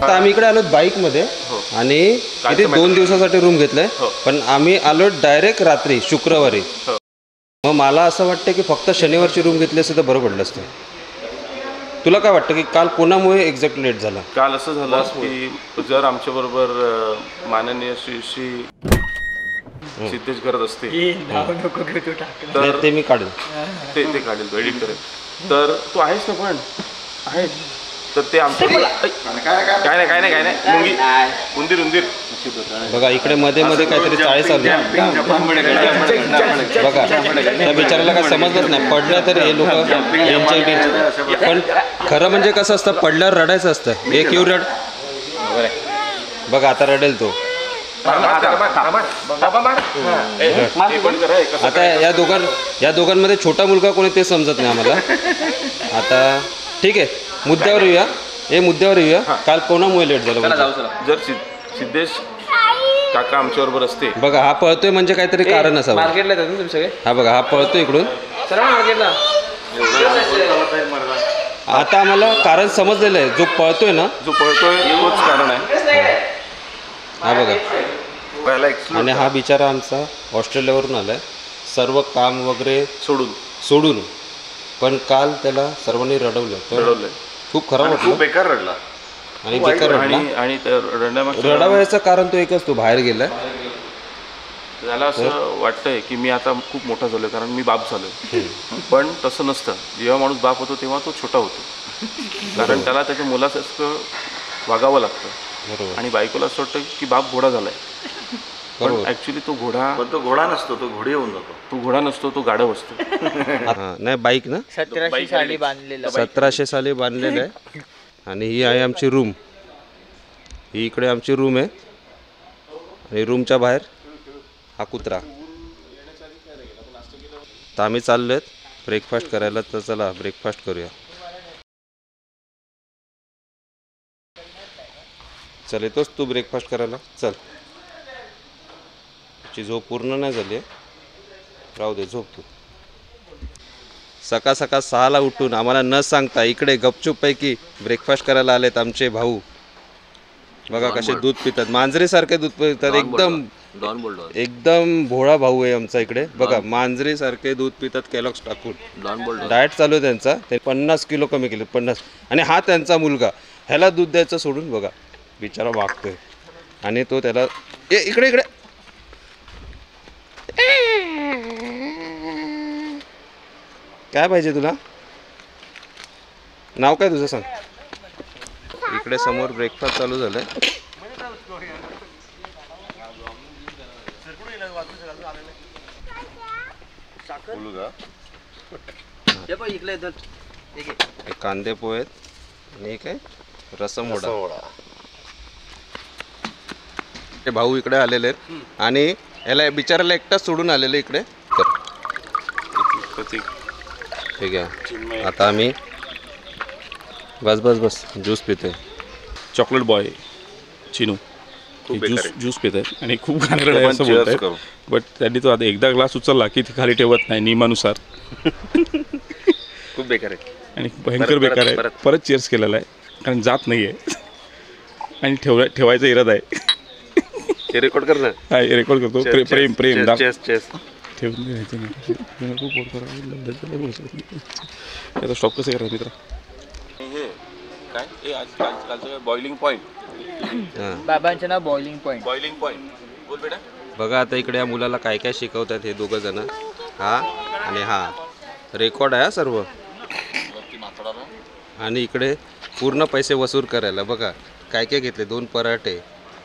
आता आम्ही इकडे आलो बाईकमध्ये आणि इथे 2 दिवसासाठी रूम घेतलाय, पण आम्ही आलो डायरेक्ट रात्री शुक्रवारी. मग मला असं वाटतं की फक्त शनिवारची रूम घेतली असते तर बरं पडलं असतं. तुला काय वाटतं की काल कोणामुळे एक्झॅक्ट लेट झाला? काल असं झालं की जर आमच्याबरोबर माननीय श्री सिद्धेश करत असते तर ते मी काढेल, ते काढेल, एडिट करेल. तर तू आहेस ना, पण आहे तर ते आमच्या काय नाही उंदीर बघा इकडे मध्ये मध्ये काहीतरी चाळी चालू आहे. बघा त्या बिचाराला काय समजलंच नाही, पडलं तर हे लोक यांच्या. पण खरं म्हणजे कसं असतं, पडल्यावर रडायचं असतं. एक येऊ रड. बघा आता रडेल तो. आता या दोघांमध्ये छोटा मुलगा कोणी ते समजत नाही आम्हाला. आता ठीक आहे, मुद्द्यावर येऊया. काल कोणामुळे लेट झालं? जर सिद्धेश काका आमच्याबरोबर असते. बघा हा पळतोय म्हणजे काहीतरी कारण असावं. मार्केटला येतात ना तुम्ही सगळे? हा बघा हा पळतोय इकडून. मार्केटला आता आम्हाला कारण समजलेलं आहे. जो पळतोय तोच कारण आहे. हा बघा, आणि हा बिचारा आमचा ऑस्ट्रेलियावरून आलाय सर्व काम वगैरे सोडून. पण काल त्याला सर्वांनी रडवलं. खूप खराब वाटलं, बेकार रडला आणि बेकार रडला. आणि रडावयाचं कारण तो एकच, तो बाहेर गेलाय. त्याला असं वाटतंय की मी आता खूप मोठा झालोय, कारण मी बाप झालोय. पण तसं नसतं. जेव्हा माणूस बाप होतो तेव्हा तो छोटा होतो, कारण त्याला त्याच्या मुलासारखं वागावं लागतं. आणि बायकोला असं वाटतं की बाप घोडा झालाय, पण ऍक्च्युली तो घोडा नसतो, तो घोडी होऊन जातो. तो घोडा नसतो, तो गाढव असतो. नाही बाईक ना 1700 साली बांधलेलं, 1700 साली बांधलेलं आहे. आणि ही आहे आमची रूम. ही इकडे आमची रूम आहे, आणि रूमच्या बाहेर हा कुत्रा. तर आम्ही चाललो आहेत ब्रेकफास्ट करायला, तर चला ब्रेकफास्ट करूया. चल येतोस तू ब्रेकफास्ट करायला? चल. तुझी झोप पूर्ण नाही झाली आहे, राहू दे, झोप तू. सकाळ 6ला उठून आम्हाला न सांगता इकडे गपचूपपैकी ब्रेकफास्ट करायला आलेत आमचे भाऊ. बघा कसे दूध पितात, मांजरीसारखे दूध पितात. एकदम भोळा भाऊ आहे आमचा इकडे. बघा मांजरीसारखे दूध पितात केलॉग्स टाकून. डाएट चालू आहे त्यांचा. ते 50 किलो कमी केले, 50. आणि हा त्यांचा मुलगा, ह्याला दूध द्यायचं सोडून बघा बिचारा मागतोय. आणि तो त्याला इकडे काय पाहिजे तुला? नाव काय तुझं सांग. इकडे समोर ब्रेकफास्ट चालू झालंय. कांदे पोहे आहेत आणि काय रसम वडा. ते भाऊ इकडे आलेले आहेत आणि याला बिचाराला एकटाच सोडून आलेले इकडे. ठीक आहे, आता आम्ही बस ज्यूस पितोय. चॉकलेट बॉय चिनू ज्यूस पित आहे आणि खूप घाणेरडं आहे असं बोलत आहे. बट त्यांनी तो आता एकदा ग्लास उचलला की ती खाली ठेवत नाही नियमानुसार. खूप बेकार आहे आणि भयंकर बेकार आहे. परत चेअर्स केलेला आहे, कारण जात नाही आहे आणि ठेवायचा इरादा आहे. हे रेकॉर्ड कर ना. हा रेकॉर्ड करतो. प्रेम ठेवून आता स्टॉप कसं करा मित्र. हे काय आजकालचं बॉइलिंग पॉईंट. बाबांचं नाव बॉइलिंग पॉईंट. बोल बेटा. बघा आता इकडे या मुलाला काय काय शिकवतात हे दोघं जण. हा आणि हा रेकॉर्ड आहे सर्व. आणि इकडे पूर्ण पैसे वसूल करायला बघा काय काय घेतले. 2 पराठे,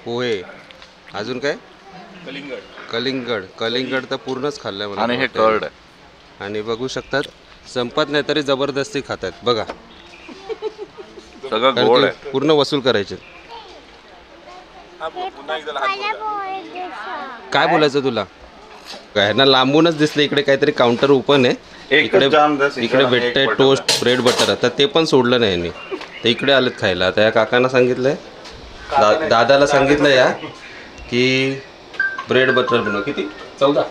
पोहे, अजून काय कलिंगड तर पूर्णच खाल्लंय मला. आणि हे कर्ड आहे. आणि बघू शकतात संपत नाही तरी जबरदस्ती खातात. बघा सगळं गोड आहे, पूर्ण वसूल करायचे. काय बोलायचं तुला? ह्यांना लांबूनच दिसले इकडे काहीतरी काउंटर ओपन आहे. इकडे भेटतंय टोस्ट ब्रेड बटर. तर ते पण सोडलं नाही यांनी, ते इकडे आलेत खायला. आता या काकांना सांगितलंय, दादाला सांगितलं या की ब्रेड बटर बनव. किती? 14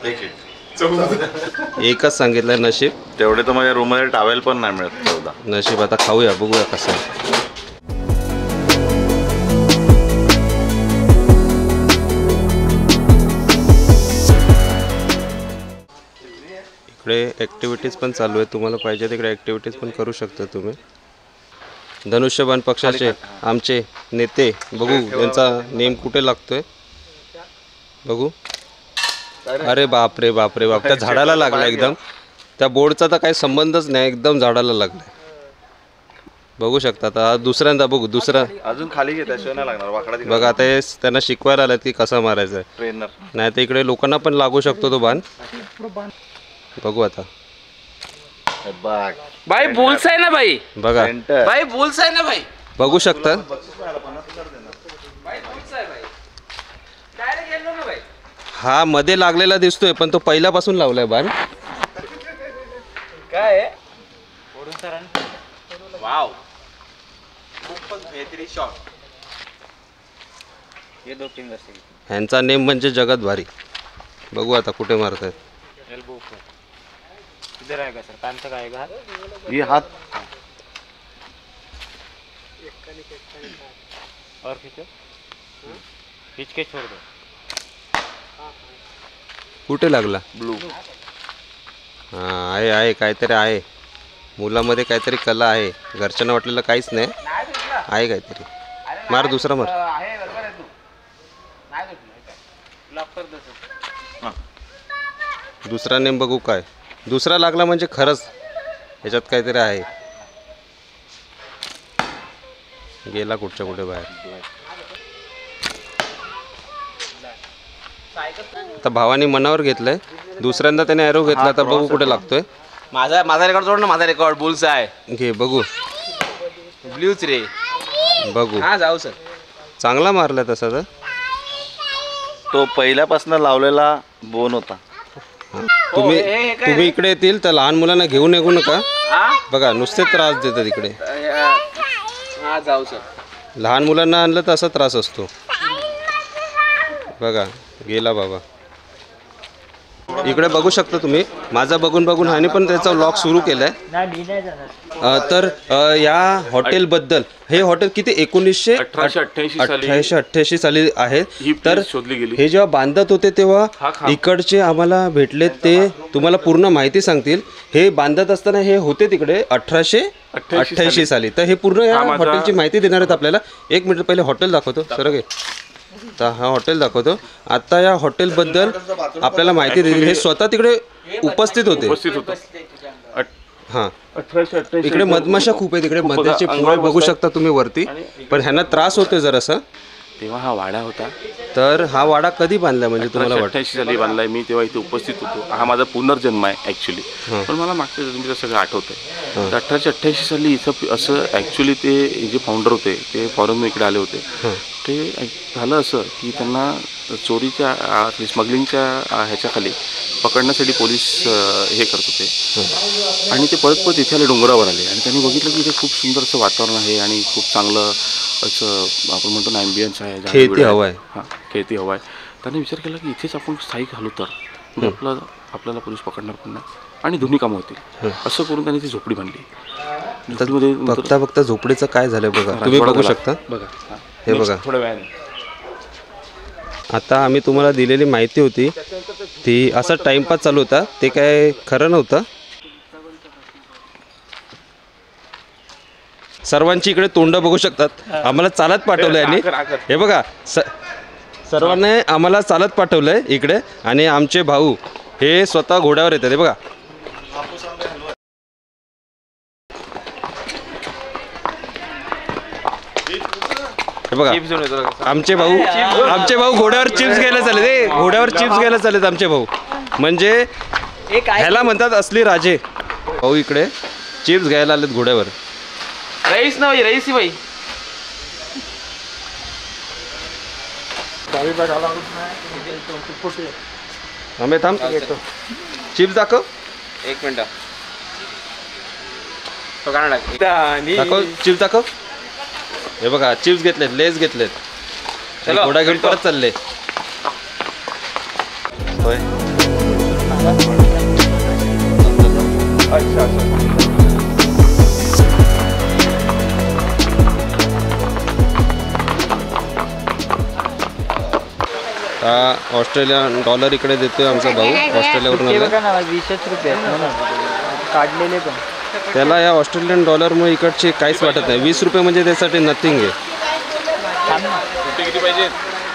एकच सांगितलंय. नशीब तेवढे तर माझ्या रूममध्ये टॉवेल पण नाही मिळत. 14 नशीब. आता खाऊया, बघूया कसं. इकडे ॲक्टिव्हिटीज पण चालू आहे, तुम्हाला पाहिजे तिकडे ॲक्टिव्हिटीज पण करू शकता तुम्ही. धनुष्यबाण पक्षाचे आमचे नेते बघू यांचा नेम कुठे लागतोय बघू. अरे बापरे बापरे बाप, त्या झाडाला लागला एकदम. त्या बोर्डचा तर काही संबंधच नाही, एकदम झाडाला लागलाय. बघू शकता. आता दुसऱ्यांदा बघू, दुसरा अजून खाली घे, त्याशिवाय नाही लागणार. वाकडा बघा. आता हे त्यांना शिकवायला आलं की कसा मारायचा आहे. ट्रेनर नाही तर इकडे लोकांना पण लागू शकतो तो बाण. बघू आता. भाई बुल्स आहे ना भाई, बघा भाई बुल्स आहे ना भाई, बघू शकता. हा मध्ये लागलेला दिसतोय, पण तो पहिल्यापासून लावलाय बाण. काय आहे? वाव, ह्यांचा नेम म्हणजे जगत भारी. बघू आता कुठे मारतायत. इधर आएगा सर, कान तक आएगा. ये हात और खींचो, खींच के छोड़ दो. कुठे लागला? ब्लू. हां आहे आहे, काहीतरी आहे मुलामध्ये, काहीतरी कला आहे. घरच्यांना वाटलेलं काहीच नाही आहे काहीतरी. मार, दुसरा मार. आहे बरोबर आहे. तू नाही लॉक कर दो. दुसरा नेम बघू काय. दुसरा लागला म्हणजे खरंच ह्याच्यात काहीतरी आहे. गेला कुठच्या कुठे बाहेर. आता भावानी मनावर घेतलंय. दुसऱ्यांदा त्याने ॲरो घेतला, तर बघू कुठे लागतोय. माझा रेकॉर्ड जोड ना. माझा रेकॉर्ड बुल्स आहे. घे बघू. ब्ल्यूच रे. बघू. हा जाऊ सर. चांगला मारला तसा तर. तो पहिल्यापासून लावलेला बोन होता. तुम्ही तुम्ही इकडे येतील तर लहान मुलांना घेऊन येऊ नका. बघा नुसते त्रास देतात इकडे. हा जाऊ सर. लहान मुलांना आणलं तर असा त्रास असतो. बघा गेला बाबा. इकडे बघू शकता तुम्ही. माझा बघून बघून ह्याने पण त्याचा व्लॉग सुरू केलाय. तर या हॉटेलबद्दल, हे हॉटेल किती 1888 साली आहे. तर शोधली गेली. हे जेव्हा बांधत होते तेव्हा इकडचे आम्हाला भेटले, ते तुम्हाला पूर्ण माहिती सांगतील. हे बांधत असताना हे होते तिकडे 1888 साली. तर हे पूर्ण या हॉटेलची माहिती देणार आहेत आपल्याला. एक मिनिट पहिले हॉटेल दाखवतो सर. घे तर हा हॉटेल दाखवतो. आता या हॉटेलबद्दल आपल्याला माहिती देतील. हे स्वतः तिकडे उपस्थित होते. हां, इकडे मधमाशा खूप आहे. तिकडे मधमाशाचे पोळे बघू शकता तुम्ही वरती. पण ह्यांना त्रास होतोय जरासा. तेव्हा हा वाडा होता. तर हा वाडा कधी बांधला म्हणजे तुम्हाला वाटतं? 88 साली बांधलाय. मी तेव्हा इथे उपस्थित होतो. हा माझा पुनर्जन्म आहे ॲक्च्युली. पण मला मागच्या जन्मीचं सगळं आठवतं आहे. तर 1888 साली इथं असं ॲक्च्युली ते जे फाउंडर होते ते फॉरेन इकडे आले होते. ते झालं असं की त्यांना चोरीच्या स्मगलिंगच्या ह्याच्याखाली पकडण्यासाठी पोलीस हे करत होते. आणि ते परत परत इथे आले, डोंगरावर आले. आणि त्यांनी बघितलं की इथे खूप सुंदर असं वातावरण आहे आणि खूप चांगलं असं आपण म्हणतो ना ॲम्बियन्स आहे. खेळती हवा आहे. हां, खेळती हवा आहे. त्यांनी विचार केला की इथेच आपण स्थायिक झालो तर आपल्याला पोलीस पकडणार पण नाही आणि दोन्ही कामं होतील. असं करून त्यांनी ती झोपडी बांधली. झोपडीमध्ये बघता बघता झोपडीचं काय झालं बघा. तुम्ही बघू शकता. बघा हे बघा. थोड्या वेळाने आता आम्ही तुम्हाला दिलेली माहिती होती ती असा टाइमपास चालू होता. ते काय खरं नव्हतं. सर्वांची इकडे तोंड बघू शकतात. आम्हाला चालत पाठवलं यांनी. हे बघा सर्वांनी आम्हाला चालत पाठवलंय इकडे. आणि आमचे भाऊ हे स्वतः घोड्यावर येतात. हे बघा. हे बघा आमचे भाऊ घोड्यावर चिप्स घ्यायला चालले. ते घोड्यावर चिप्स घ्यायला चाललेत आमचे भाऊ. म्हणजे ह्याला म्हणतात असली राजे. भाऊ इकडे चिप्स घ्यायला आलेत घोड्यावर. रईस ना भाई, रईस ही भाई. आम्ही थांब. चिप्स दाखव. एक मिनिट. दाखव चिप्स दाखव. हे बघा चिप्स घेतलेत, लेस घेतलेत. घोडा घेऊन परत चालले. होय. ऑस्ट्रेलियन डॉलर इकडे देतोय आमचा भाऊ ऑस्ट्रेलियावरून आला. बघा ना 20 रुपये काढलेले पण. त्याला या ऑस्ट्रेलियन डॉलरमुळे इकडचे काहीच वाटत नाही. 20 रुपये म्हणजे त्यासाठी नथिंग आहे. किती पाहिजे?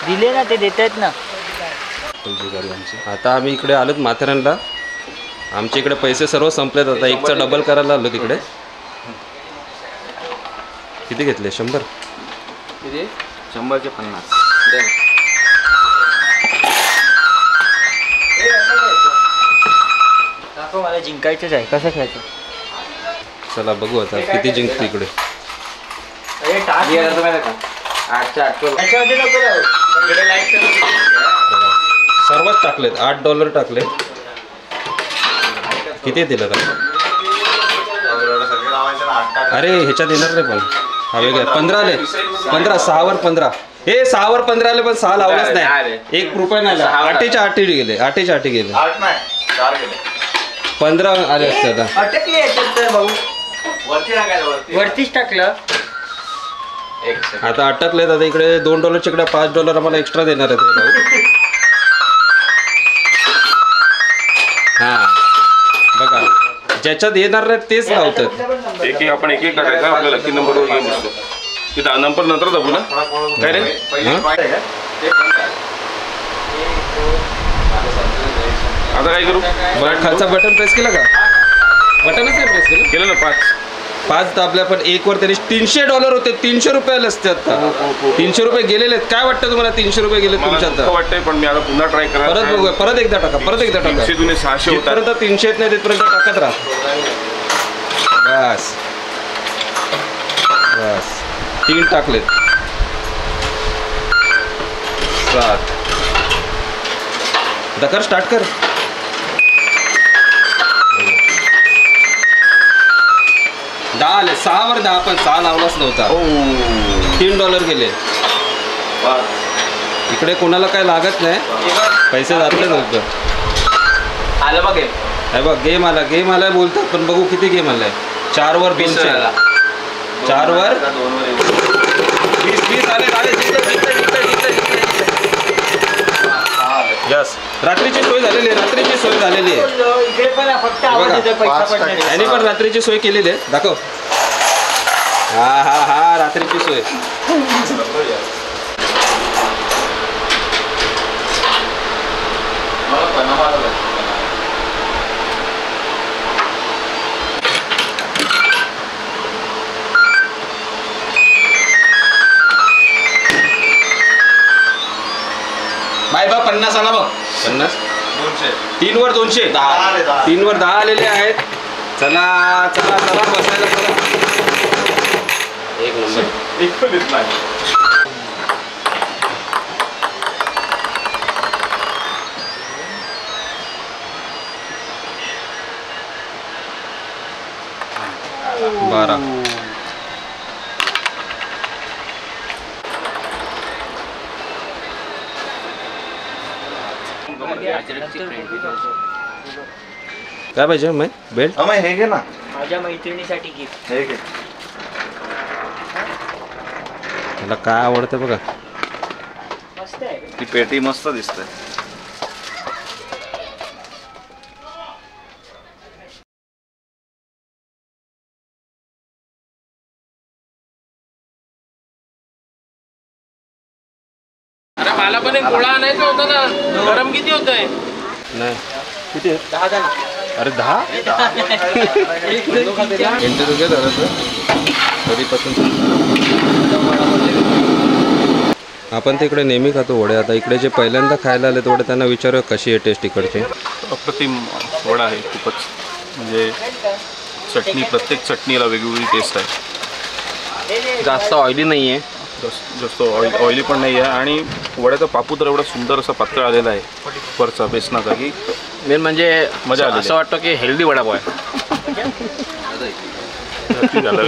दिले ना ते देत आहेत ना. आता आम्ही इकडे आलोत माथेरानला. आमच्या इकडे पैसे सर्व संपलेत. आता एकचा डबल करायला आलो तिकडे. किती घेतले? 100. किती? 100चे 50. दाखव मला जिंकायचंच आहे. कसं खेळायचं? चला बघू आता किती जिंकतो इकडे. अरे टाक. त्याच्यामध्ये नको जाऊ. सर्वच टाकलेत. $8 टाकले. किती दिलं का? अरे ह्याच्यात येणार नाही पण हा वेगळा 15 आले. 15 6वर 15. हे 6वर 15 आले पण 6 लावलंच नाही. 1 रुपया नाही. 8च्या 8 गेले. 8च्या 8 गेले. 15 आले असते आता. अटकले याच्यात तर भाऊ. वरतीच टाकलं. आता अटकलेत. आता इकडे $2 इकडे $5 आम्हाला एक्स्ट्रा देणार आहेत हे भाऊ. हा बघा ज्याच्यात येणार नाही तेच लावतात. एक आपण एक टाकायचा आपल्या लकी नंबरवर गेम असतो. तिथं नंबर नंतर दाबू ना काय रे. आता काय करू? खालचा बटन प्रेस केला का? बटनच नाही प्रेस केलं. केलं ना 5 दाबल्या पण 1 वर तरी $300 होते. 300 रुपये आले असते आता. 300 रुपये गेलेले आहेत. काय वाटतं तुम्हाला? 300 रुपये गेले तुमच्या आता. वाटतंय पण मी आता पुन्हा ट्राय करा. परत बघूया. परत एकदा टाका. परत एकदा टाका. 300 दुने 600 होतात. जिथपर्यंत 300 येत नाही तिथपर्यंत टाकत राहा. बस बस 3 टाकलेत. 7 दकर स्टार्ट कर. 10 आले. 6वर 10 पण 6 लावलाच नव्हता. $3 गेले. इकडे कोणाला काय लागत नाही. पैसे जातले नव्हतं. आलं बघ. हे बघ गेम आलाय बोलतात पण बघू किती गेम आलाय. 4वर 200. 4वर 20 आले. यस रात्रीची सोय झालेली आहे. इकडे पण फक्त आवाज येतोय. पैसा पण नाही. याने पण रात्रीची सोय केलेली आहे. दाखव. हा रात्रीची सोय. बाय बा 50 आला बघ. 50 3वर 200. 3वर 10 आलेले आहेत. चला बसायला चला. एक नंबर. बारा. काय पाहिजे मग? बेल्ट हे घे ना. माझ्या मैत्रिणीसाठी गिफ्ट. हे घे. मला काय आवडतं बघा. मस्त आहे. ती पेटी मस्त दिसते. अरे मला पण एक गोळा आणायचा होता ना. गरम किती होतंय? नाही किती 10. अरे 10 इंटरव्ह्यू घे झालं कधीपासून. आपण तिकडे नेहमी खातो वडे. आता इकडे जे पहिल्यांदा खायला आले वडे त्यांना विचारूया कशी आहे टेस्ट इकडची. अप्रतिम वडा आहे. खूपच म्हणजे चटणी प्रत्येक चटणीला वेगवेगळी टेस्ट आहे. जास्त ऑइली नाही आहे. जास्त ऑइली पण नाही आहे. आणि वड्याचा पापू तर एवढा सुंदर असा पातळ आलेला आहे वरचा बेसनाचा की मेन म्हणजे मजा आली. असं वाटतं की हेल्दी वडापाव आहे. झालं